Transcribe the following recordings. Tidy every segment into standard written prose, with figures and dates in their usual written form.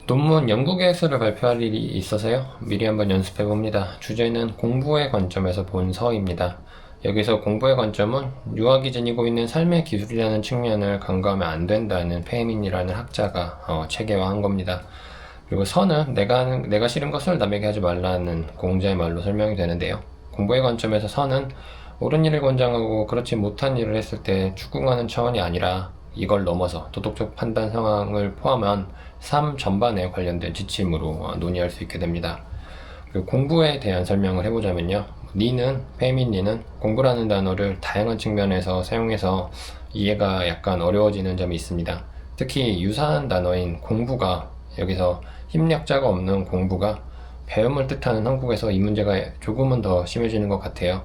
논문 연구 계획서를 발표할 일이 있어서요. 미리 한번 연습해 봅니다. 주제는 공부의 관점에서 본 서입니다. 여기서 공부의 관점은 유학이 지니고 있는 삶의 기술이라는 측면을 간과하면 안 된다는 페이민이라는 학자가 체계화한 겁니다. 그리고 서는 내가 싫은 것을 남에게 하지 말라는 공자의 말로 설명이 되는데요. 공부의 관점에서 서는 옳은 일을 권장하고 그렇지 못한 일을 했을 때 추궁하는 차원이 아니라 이걸 넘어서 도덕적 판단 상황을 포함한 삶 전반에 관련된 지침으로 논의할 수 있게 됩니다. 그리고 공부에 대한 설명을 해보자면요. 페이민 니는 공부라는 단어를 다양한 측면에서 사용해서 이해가 약간 어려워지는 점이 있습니다. 특히 유사한 단어인 공부가 여기서 힘력자가 없는 공부가 배움을 뜻하는 한국에서 이 문제가 조금은 더 심해지는 것 같아요.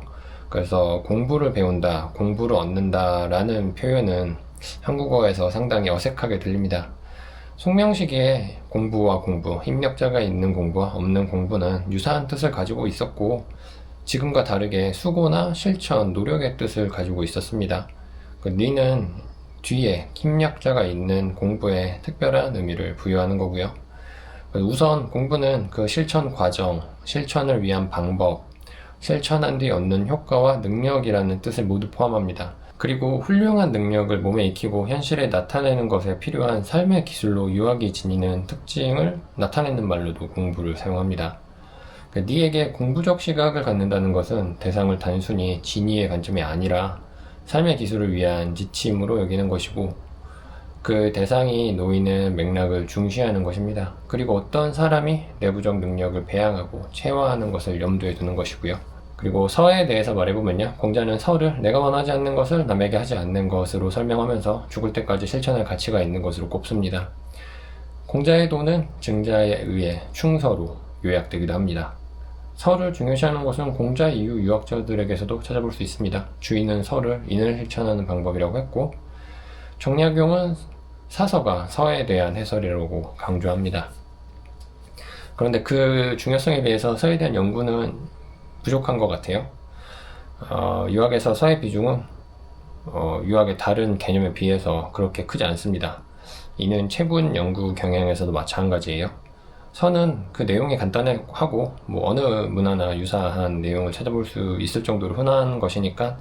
그래서 공부를 배운다, 공부를 얻는다 라는 표현은 한국어에서 상당히 어색하게 들립니다. 송명시기에 공부와 공부, 힘력자가 있는 공부와 없는 공부는 유사한 뜻을 가지고 있었고 지금과 다르게 수고나 실천, 노력의 뜻을 가지고 있었습니다. 니는 뒤에 힘력자가 있는 공부에 특별한 의미를 부여하는 거고요. 우선 공부는 그 실천 과정, 실천을 위한 방법, 실천한 뒤 얻는 효과와 능력이라는 뜻을 모두 포함합니다. 그리고 훌륭한 능력을 몸에 익히고 현실에 나타내는 것에 필요한 삶의 기술로 유학이 지니는 특징을 나타내는 말로도 공부를 사용합니다. 니에게 공부적 시각을 갖는다는 것은 대상을 단순히 진의의 관점이 아니라 삶의 기술을 위한 지침으로 여기는 것이고 그 대상이 놓이는 맥락을 중시하는 것입니다. 그리고 어떤 사람이 내부적 능력을 배양하고 체화하는 것을 염두에 두는 것이고요. 그리고 서에 대해서 말해보면요. 공자는 서를 내가 원하지 않는 것을 남에게 하지 않는 것으로 설명하면서 죽을 때까지 실천할 가치가 있는 것으로 꼽습니다. 공자의 도는 증자에 의해 충서로 요약되기도 합니다. 서를 중요시하는 것은 공자 이후 유학자들에게서도 찾아볼 수 있습니다. 주인은 서를 인을 실천하는 방법이라고 했고 정약용은 사서가 서에 대한 해설이라고 강조합니다. 그런데 그 중요성에 비해서 서에 대한 연구는 부족한 것 같아요. 유학에서 서의 비중은 유학의 다른 개념에 비해서 그렇게 크지 않습니다. 이는 체분 연구 경향에서도 마찬가지예요. 서는 그 내용이 간단하고 어느 문화나 유사한 내용을 찾아볼 수 있을 정도로 흔한 것이니까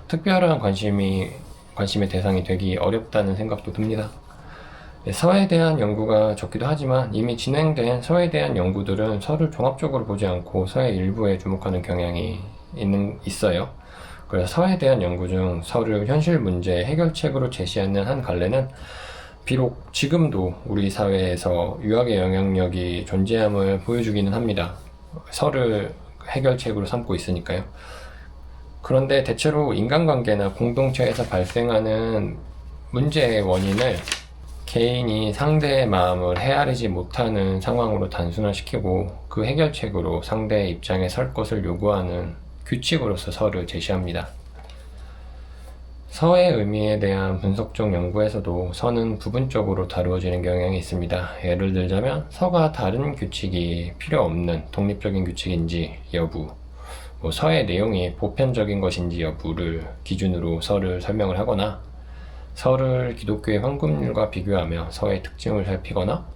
특별한 관심의 대상이 되기 어렵다는 생각도 듭니다. 서에 대한 연구가 적기도 하지만 이미 진행된 서에 대한 연구들은 서를 종합적으로 보지 않고 서의 일부에 주목하는 경향이 있어요. 그래서 서에 대한 연구 중 서를 현실 문제 해결책으로 제시하는 한 갈래는 비록 지금도 우리 사회에서 유학의 영향력이 존재함을 보여주기는 합니다. 서를 해결책으로 삼고 있으니까요. 그런데 대체로 인간관계나 공동체에서 발생하는 문제의 원인을 개인이 상대의 마음을 헤아리지 못하는 상황으로 단순화시키고 그 해결책으로 상대의 입장에 설 것을 요구하는 규칙으로서 서를 제시합니다. 서의 의미에 대한 분석적 연구에서도 서는 부분적으로 다루어지는 경향이 있습니다. 예를 들자면 서가 다른 규칙이 필요 없는 독립적인 규칙인지 여부, 서의 내용이 보편적인 것인지 여부를 기준으로 서를 설명을 하거나 서를 기독교의 황금률과 비교하며 서의 특징을 살피거나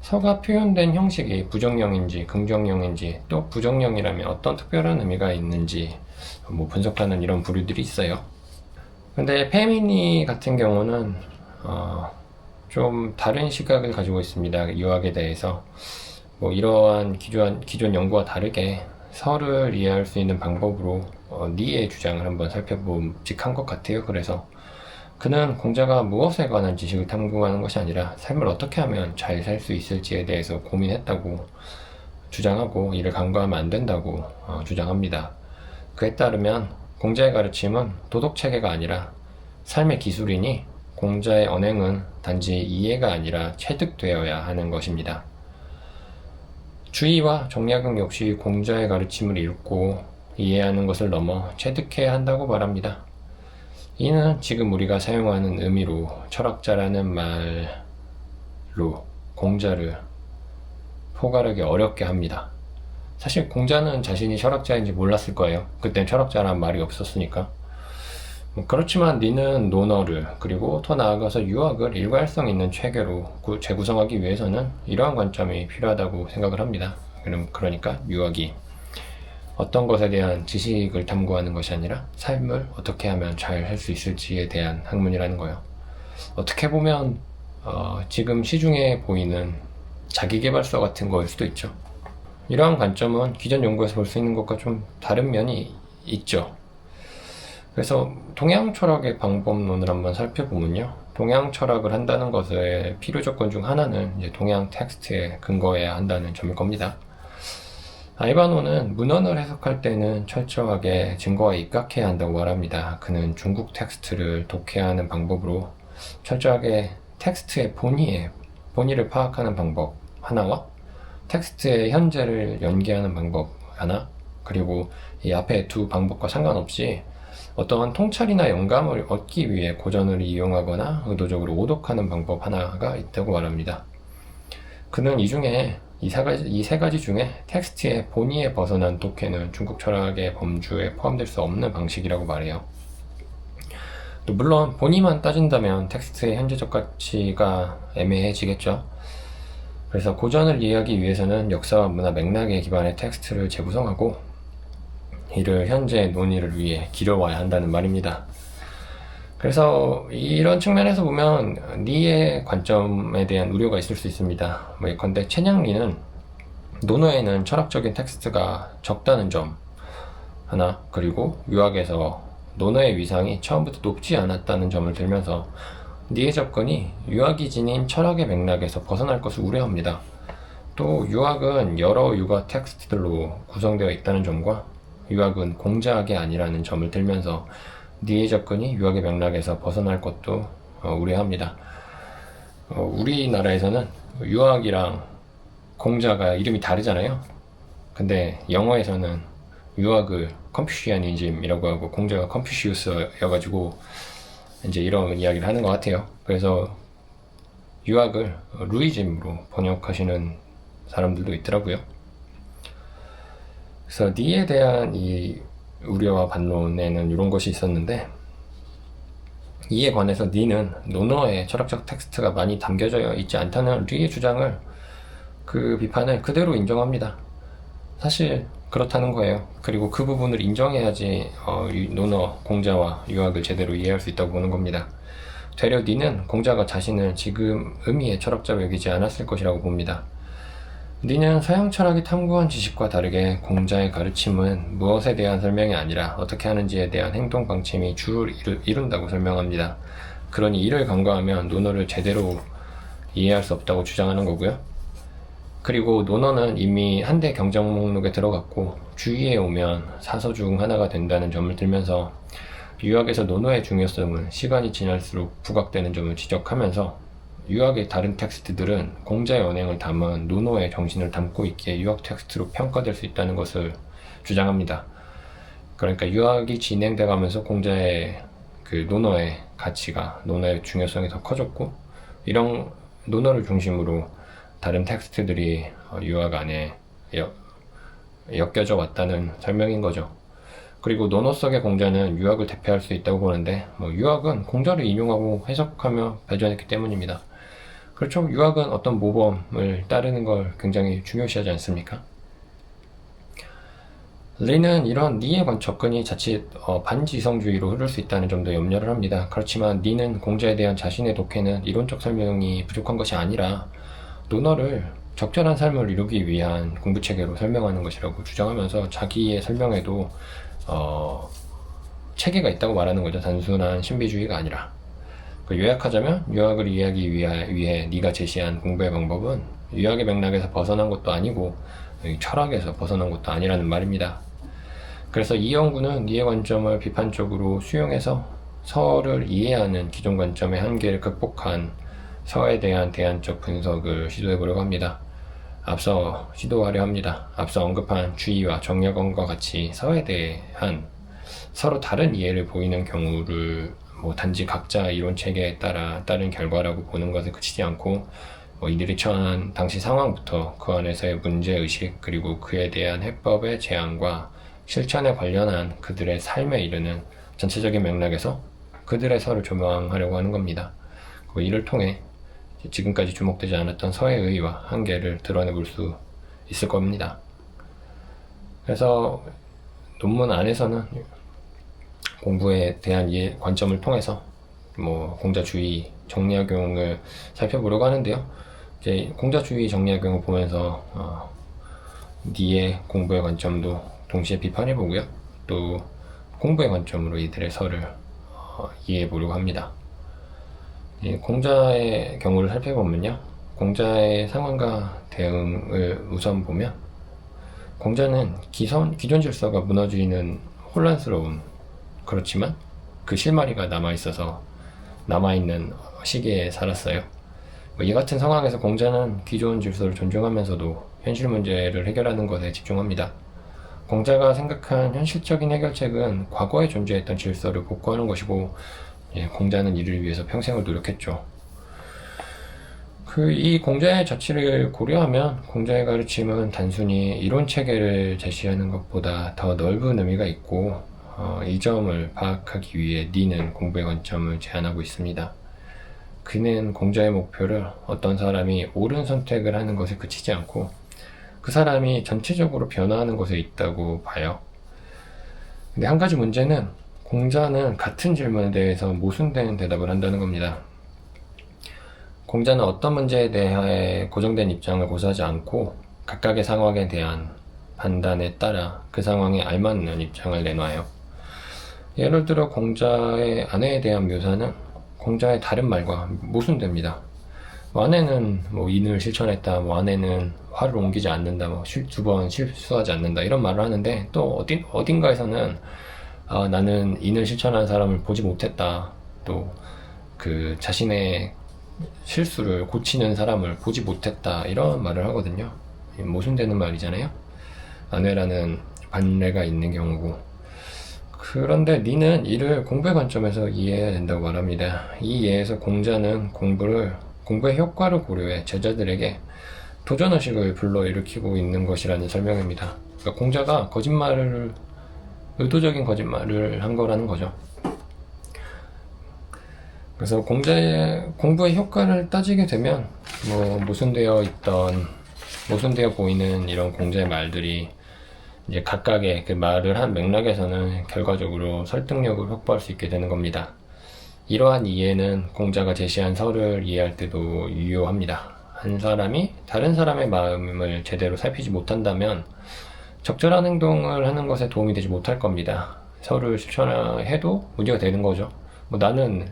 서가 표현된 형식이 부정형인지 긍정형인지 또 부정형이라면 어떤 특별한 의미가 있는지 분석하는 이런 부류들이 있어요. 근데 페미니 같은 경우는 좀 다른 시각을 가지고 있습니다. 유학에 대해서 이러한 기존 연구와 다르게 서를 이해할 수 있는 방법으로 니의 주장을 한번 살펴봄직한 것 같아요. 그래서 그는 공자가 무엇에 관한 지식을 탐구하는 것이 아니라 삶을 어떻게 하면 잘 살 수 있을지에 대해서 고민했다고 주장하고 이를 간과하면 안 된다고 주장합니다. 그에 따르면 공자의 가르침은 도덕체계가 아니라 삶의 기술이니 공자의 언행은 단지 이해가 아니라 체득되어야 하는 것입니다. 주의와 정약용 역시 공자의 가르침을 읽고 이해하는 것을 넘어 체득해야 한다고 말합니다. 이는 지금 우리가 사용하는 의미로 철학자라는 말로 공자를 포괄하기 어렵게 합니다. 사실 공자는 자신이 철학자인지 몰랐을 거예요. 그땐 철학자란 말이 없었으니까. 그렇지만 니는 논어를 그리고 더 나아가서 유학을 일관성 있는 체계로 재구성하기 위해서는 이러한 관점이 필요하다고 생각을 합니다. 그러니까 유학이 어떤 것에 대한 지식을 탐구하는 것이 아니라 삶을 어떻게 하면 잘 할 수 있을지에 대한 학문이라는 거예요. 어떻게 보면 지금 시중에 보이는 자기계발서 같은 거일 수도 있죠. 이러한 관점은 기존 연구에서 볼 수 있는 것과 좀 다른 면이 있죠. 그래서 동양 철학의 방법론을 한번 살펴보면요. 동양 철학을 한다는 것의 필요 조건 중 하나는 이제 동양 텍스트에 근거해야 한다는 점일 겁니다. 아이바노는 문헌을 해석할 때는 철저하게 증거에 입각해야 한다고 말합니다. 그는 중국 텍스트를 독해야 하는 방법으로 철저하게 텍스트의 본의를 파악하는 방법 하나와 텍스트의 현재를 연계하는 방법 하나, 그리고 이 앞에 두 방법과 상관없이 어떠한 통찰이나 영감을 얻기 위해 고전을 이용하거나 의도적으로 오독하는 방법 하나가 있다고 말합니다. 그는 이 세 가지 중에 텍스트의 본의에 벗어난 독해는 중국 철학의 범주에 포함될 수 없는 방식이라고 말해요. 또 물론 본의만 따진다면 텍스트의 현재적 가치가 애매해지겠죠. 그래서 고전을 이해하기 위해서는 역사와 문화 맥락에 기반의 텍스트를 재구성하고 이를 현재의 논의를 위해 기려와야 한다는 말입니다. 그래서 이런 측면에서 보면 리의 관점에 대한 우려가 있을 수 있습니다. 예컨대 채냥리는 논어에는 철학적인 텍스트가 적다는 점 하나, 그리고 유학에서 논어의 위상이 처음부터 높지 않았다는 점을 들면서 리의 접근이 유학이 지닌 철학의 맥락에서 벗어날 것을 우려합니다. 또 유학은 여러 유가 텍스트들로 구성되어 있다는 점과 유학은 공자학이 아니라는 점을 들면서 니의 접근이 유학의 맥락에서 벗어날 것도 우려합니다. 우리나라에서는 유학이랑 공자가 이름이 다르잖아요. 근데 영어에서는 유학을 컨퓨시아니즘이라고 하고 공자가 컨퓨시우스여가지고 이제 이런 이야기를 하는 것 같아요. 그래서 유학을 루이즘으로 번역하시는 사람들도 있더라고요. 그래서 니에 대한 이 우려와 반론에는 이런 것이 있었는데, 이에 관해서 니는 논어의 철학적 텍스트가 많이 담겨져 있지 않다는 리의 주장을, 그 비판을 그대로 인정합니다. 사실 그렇다는 거예요. 그리고 그 부분을 인정해야지 논어, 공자와 유학을 제대로 이해할 수 있다고 보는 겁니다. 되려 니는 공자가 자신을 지금 의미의 철학자로 여기지 않았을 것이라고 봅니다. 니는 서양 철학이 탐구한 지식과 다르게 공자의 가르침은 무엇에 대한 설명이 아니라 어떻게 하는지에 대한 행동 방침이 주를 이룬다고 설명합니다. 그러니 이를 간과하면 논어를 제대로 이해할 수 없다고 주장하는 거고요. 그리고 논어는 이미 한대 경정 목록에 들어갔고 주위에 오면 사서 중 하나가 된다는 점을 들면서 유학에서 논어의 중요성은 시간이 지날수록 부각되는 점을 지적하면서 유학의 다른 텍스트들은 공자의 언행을 담은 논어의 정신을 담고 있기에 유학 텍스트로 평가될 수 있다는 것을 주장합니다. 그러니까 유학이 진행돼 가면서 공자의 그 논어의 가치가, 논어의 중요성이 더 커졌고, 이런 논어를 중심으로 다른 텍스트들이 유학 안에 엮여져 왔다는 설명인 거죠. 그리고 논어 속의 공자는 유학을 대표할 수 있다고 보는데, 유학은 공자를 인용하고 해석하며 발전했기 때문입니다. 그렇죠. 유학은 어떤 모범을 따르는 걸 굉장히 중요시하지 않습니까? 리는 이런 니의 접근이 자칫 반지성주의로 흐를 수 있다는 점도 염려를 합니다. 그렇지만 니는 공자에 대한 자신의 독해는 이론적 설명이 부족한 것이 아니라 논어를 적절한 삶을 이루기 위한 공부체계로 설명하는 것이라고 주장하면서 자기의 설명에도 체계가 있다고 말하는 거죠. 단순한 신비주의가 아니라. 요약하자면 유학을 이해하기 위해 네가 제시한 공부의 방법은 유학의 맥락에서 벗어난 것도 아니고 철학에서 벗어난 것도 아니라는 말입니다. 그래서 이 연구는 니의 관점을 비판적으로 수용해서 서를 이해하는 기존 관점의 한계를 극복한 서에 대한 대안적 분석을 시도해보려고 합니다. 앞서 언급한 주의와 정약원과 같이 서에 대한 서로 다른 이해를 보이는 경우를 단지 각자 이론 체계에 따른 결과라고 보는 것에 그치지 않고 이들이 처한 당시 상황부터 그 안에서의 문제의식, 그리고 그에 대한 해법의 제안과 실천에 관련한 그들의 삶에 이르는 전체적인 맥락에서 그들의 서를 조명하려고 하는 겁니다. 그리고 이를 통해 지금까지 주목되지 않았던 서의 의의와 한계를 드러내볼 수 있을 겁니다. 그래서 논문 안에서는 공부에 대한 관점을 통해서 공자주의 정리학용을 살펴보려고 하는데요. 이제 공자주의 정리학용을 보면서 니의 공부의 관점도 동시에 비판해 보고요. 또 공부의 관점으로 이들의 서를 이해해 보려고 합니다. 공자의 경우를 살펴보면요. 공자의 상황과 대응을 우선 보면 공자는 기존 질서가 무너지는 혼란스러운, 그렇지만 그 실마리가 남아있는 시기에 살았어요. 이 같은 상황에서 공자는 기존 질서를 존중하면서도 현실 문제를 해결하는 것에 집중합니다. 공자가 생각한 현실적인 해결책은 과거에 존재했던 질서를 복구하는 것이고, 공자는 이를 위해서 평생을 노력했죠. 이 공자의 자취를 고려하면 공자의 가르침은 단순히 이론 체계를 제시하는 것보다 더 넓은 의미가 있고, 이 점을 파악하기 위해 니는 공부의 관점을 제안하고 있습니다. 그는 공자의 목표를 어떤 사람이 옳은 선택을 하는 것에 그치지 않고 그 사람이 전체적으로 변화하는 것에 있다고 봐요. 근데 한 가지 문제는 공자는 같은 질문에 대해서 모순된 대답을 한다는 겁니다. 공자는 어떤 문제에 대해 고정된 입장을 고수하지 않고 각각의 상황에 대한 판단에 따라 그 상황에 알맞는 입장을 내놔요. 예를 들어 공자의 아내에 대한 묘사는 공자의 다른 말과 모순됩니다. 아내는 인을 실천했다, 아내는 화를 옮기지 않는다, 2번 실수하지 않는다, 이런 말을 하는데, 또 어딘가에서는 나는 인을 실천한 사람을 보지 못했다, 또 자신의 실수를 고치는 사람을 보지 못했다, 이런 말을 하거든요. 모순되는 말이잖아요. 아내라는 반례가 있는 경우고. 그런데 니는 이를 공부의 관점에서 이해해야 된다고 말합니다. 이 예에서 공자는 공부의 효과를 고려해 제자들에게 도전의식을 불러일으키고 있는 것이라는 설명입니다. 그러니까 공자가 의도적인 거짓말을 한 거라는 거죠. 그래서 공부의 효과를 따지게 되면 모순되어 보이는 이런 공자의 말들이 이제 각각의 그 말을 한 맥락에서는 결과적으로 설득력을 확보할 수 있게 되는 겁니다. 이러한 이해는 공자가 제시한 설을 이해할 때도 유효합니다. 한 사람이 다른 사람의 마음을 제대로 살피지 못한다면 적절한 행동을 하는 것에 도움이 되지 못할 겁니다. 설을 실천해도 문제가 되는 거죠. 나는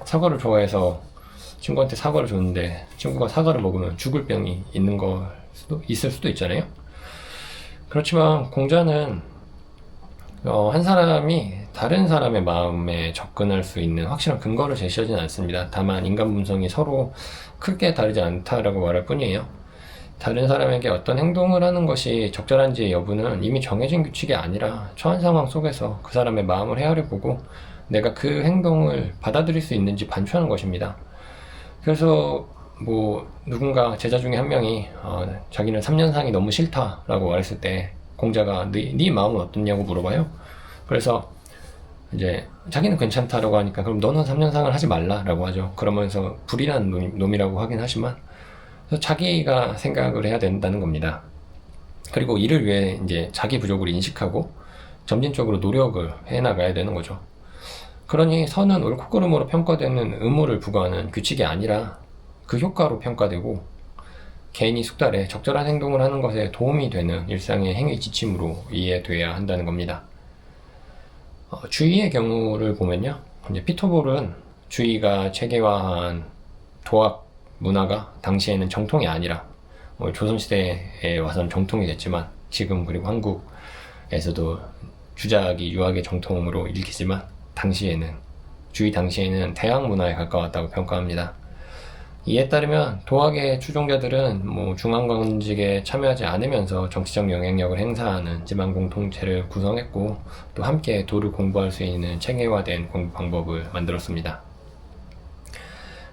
사과를 좋아해서 친구한테 사과를 줬는데 친구가 사과를 먹으면 죽을 병이 있을 수도 있잖아요. 그렇지만 공자는 한 사람이 다른 사람의 마음에 접근할 수 있는 확실한 근거를 제시하지는 않습니다. 다만 인간 본성이 서로 크게 다르지 않다라고 말할 뿐이에요. 다른 사람에게 어떤 행동을 하는 것이 적절한지 여부는 이미 정해진 규칙이 아니라 처한 상황 속에서 그 사람의 마음을 헤아려 보고 내가 그 행동을 받아들일 수 있는지 반추하는 것입니다. 그래서 누군가 제자 중에 한 명이 자기는 3년상이 너무 싫다라고 말했을 때 공자가 네 마음은 어떻냐고 물어봐요. 그래서 이제 자기는 괜찮다라고 하니까 그럼 너는 3년상을 하지 말라라고 하죠. 그러면서 불이란 놈이라고 하긴 하지만 자기가 생각을 해야 된다는 겁니다. 그리고 이를 위해 이제 자기 부족을 인식하고 점진적으로 노력을 해나가야 되는 거죠. 그러니 선은 옳고 그름으로 평가되는 의무를 부과하는 규칙이 아니라 그 효과로 평가되고 개인이 숙달해 적절한 행동을 하는 것에 도움이 되는 일상의 행위 지침으로 이해돼야 한다는 겁니다. 주의의 경우를 보면요, 이제 피터볼은 주의가 체계화한 도학 문화가 당시에는 정통이 아니라 조선시대에 와서는 정통이 됐지만 지금 그리고 한국에서도 주작이 유학의 정통으로 읽히지만 주의 당시에는 대학 문화에 가까웠다고 평가합니다. 이에 따르면 도학의 추종자들은 중앙관직에 참여하지 않으면서 정치적 영향력을 행사하는 지방 공동체를 구성했고 또 함께 도를 공부할 수 있는 체계화된 공부 방법을 만들었습니다.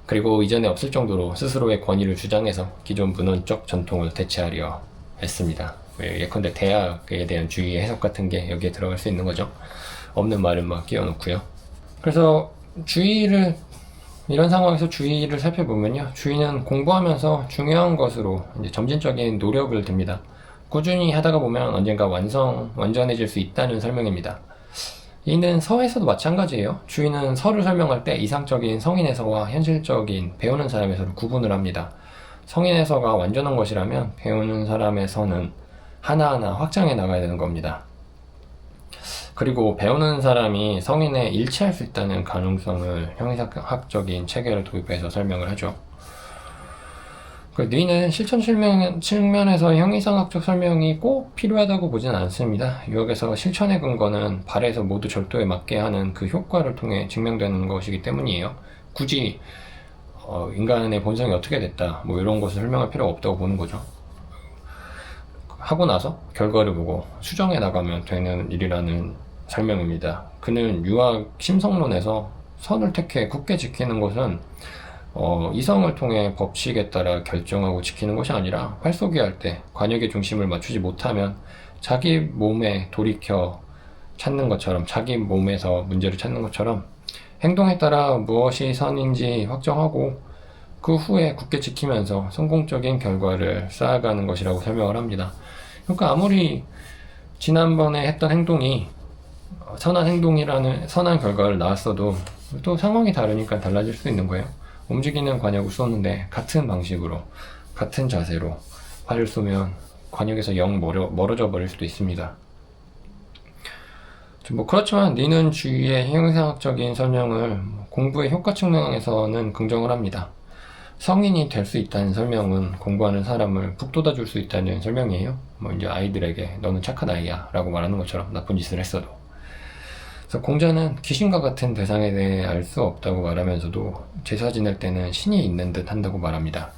그리고 이전에 없을 정도로 스스로의 권위를 주장해서 기존 문헌적 전통을 대체하려 했습니다. 예컨대 대학에 대한 주의의 해석 같은 게 여기에 들어갈 수 있는 거죠. 없는 말은 막 끼워놓고요. 그래서 이런 상황에서 주의를 살펴보면요, 주의는 공부하면서 중요한 것으로 이제 점진적인 노력을 듭니다. 꾸준히 하다가 보면 언젠가 완전해질 수 있다는 설명입니다. 이는 서에서도 마찬가지예요. 주의는 서를 설명할 때 이상적인 성인에서와 현실적인 배우는 사람에서를 구분을 합니다. 성인에서가 완전한 것이라면 배우는 사람에서는 하나하나 확장해 나가야 되는 겁니다. 그리고 배우는 사람이 성인에 일치할 수 있다는 가능성을 형이상학적인 체계를 도입해서 설명을 하죠. 뇌는 실천 측면에서 형이상학적 설명이 꼭 필요하다고 보진 않습니다. 유학에서 실천의 근거는 발에서 모두 절도에 맞게 하는 그 효과를 통해 증명되는 것이기 때문이에요. 굳이 인간의 본성이 어떻게 됐다, 뭐 이런 것을 설명할 필요가 없다고 보는 거죠. 하고 나서 결과를 보고 수정해 나가면 되는 일이라는 설명입니다. 그는 유학 심성론에서 선을 택해 굳게 지키는 것은 이성을 통해 법칙에 따라 결정하고 지키는 것이 아니라 활쏘기할 때 관역의 중심을 맞추지 못하면 자기 몸에 돌이켜 찾는 것처럼, 자기 몸에서 문제를 찾는 것처럼 행동에 따라 무엇이 선인지 확정하고 그 후에 굳게 지키면서 성공적인 결과를 쌓아가는 것이라고 설명을 합니다. 그러니까 아무리 지난번에 했던 행동이 선한 결과를 낳았어도 또 상황이 다르니까 달라질 수 있는 거예요. 움직이는 관역을 쏘는데 같은 방식으로, 같은 자세로 활을 쏘면 관역에서 영 멀어져 버릴 수도 있습니다. 그렇지만 니는 주의의 형이상학적인 설명을 공부의 효과 측면에서는 긍정을 합니다. 성인이 될 수 있다는 설명은 공부하는 사람을 북돋아 줄 수 있다는 설명이에요. 이제 아이들에게 너는 착한 아이야 라고 말하는 것처럼, 나쁜 짓을 했어도. 그래서 공자는 귀신과 같은 대상에 대해 알 수 없다고 말하면서도 제사 지낼 때는 신이 있는 듯 한다고 말합니다.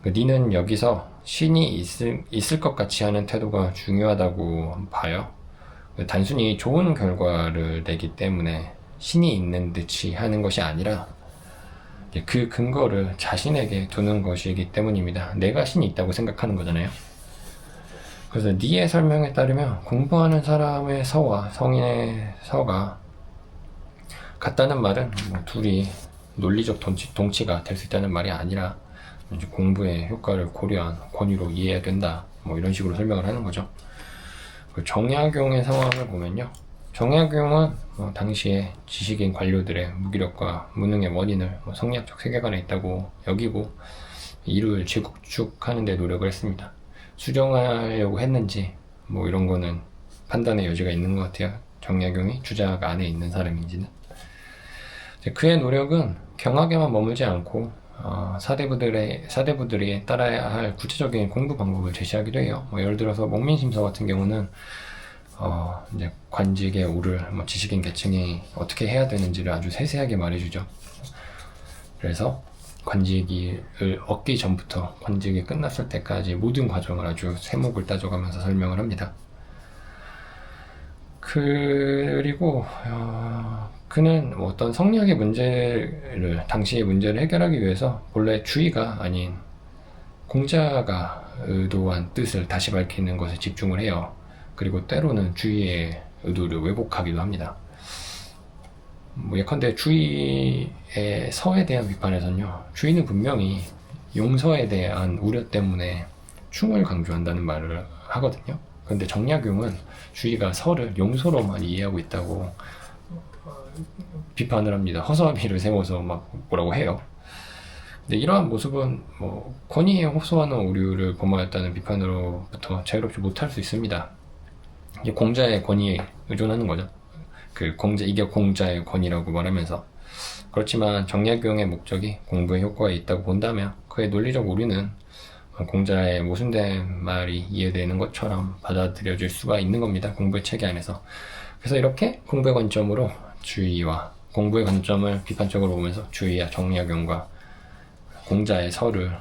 니는 여기서 신이 있을 것 같이 하는 태도가 중요하다고 봐요. 단순히 좋은 결과를 내기 때문에 신이 있는 듯이 하는 것이 아니라 그 근거를 자신에게 두는 것이기 때문입니다. 내가 신이 있다고 생각하는 거잖아요. 그래서 니의 설명에 따르면 공부하는 사람의 서와 성인의 서가 같다는 말은 둘이 논리적 동치가 될 수 있다는 말이 아니라 이제 공부의 효과를 고려한 권위로 이해해야 된다, 이런 식으로 설명을 하는 거죠. 정약용의 상황을 보면요, 정약용은 당시에 지식인 관료들의 무기력과 무능의 원인을 성리학적 세계관에 있다고 여기고 이를 재구축하는 데 노력을 했습니다. 수정하려고 했는지 이런 거는 판단의 여지가 있는 것 같아요. 정약용이 주작 안에 있는 사람인지는. 그의 노력은 경악에만 머물지 않고 사대부들이 따라야 할 구체적인 공부 방법을 제시하기도 해요. 예를 들어서 목민심서 같은 경우는 이제 관직에 오를 지식인 계층이 어떻게 해야 되는지를 아주 세세하게 말해주죠. 그래서 관직을 얻기 전부터 관직이 끝났을 때까지 모든 과정을 아주 세목을 따져가면서 설명을 합니다. 그리고 그는 어떤 성리학의 당시의 문제를 해결하기 위해서 본래 주의가 아닌 공자가 의도한 뜻을 다시 밝히는 것에 집중을 해요. 그리고 때로는 주의의 의도를 왜곡하기도 합니다. 예컨대 주의의 서에 대한 비판에서는요, 주의는 분명히 용서에 대한 우려 때문에 충을 강조한다는 말을 하거든요. 그런데 정약용은 주의가 서를 용서로만 이해하고 있다고 비판을 합니다. 허수아비를 세워서 뭐라고 해요. 근데 이러한 모습은 권위에 호소하는 오류를 범하였다는 비판으로부터 자유롭지 못할 수 있습니다. 이게 공자의 권위에 의존하는 거죠. 이게 공자의 권위라고 말하면서. 그렇지만 정약용의 목적이 공부의 효과에 있다고 본다면 그의 논리적 오류는 공자의 모순된 말이 이해되는 것처럼 받아들여질 수가 있는 겁니다. 공부의 체계 안에서. 그래서 이렇게 공부의 관점으로 주의와 공부의 관점을 비판적으로 보면서 주의와 정약용과 공자의 서를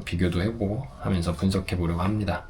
비교도 해보고 하면서 분석해 보려고 합니다.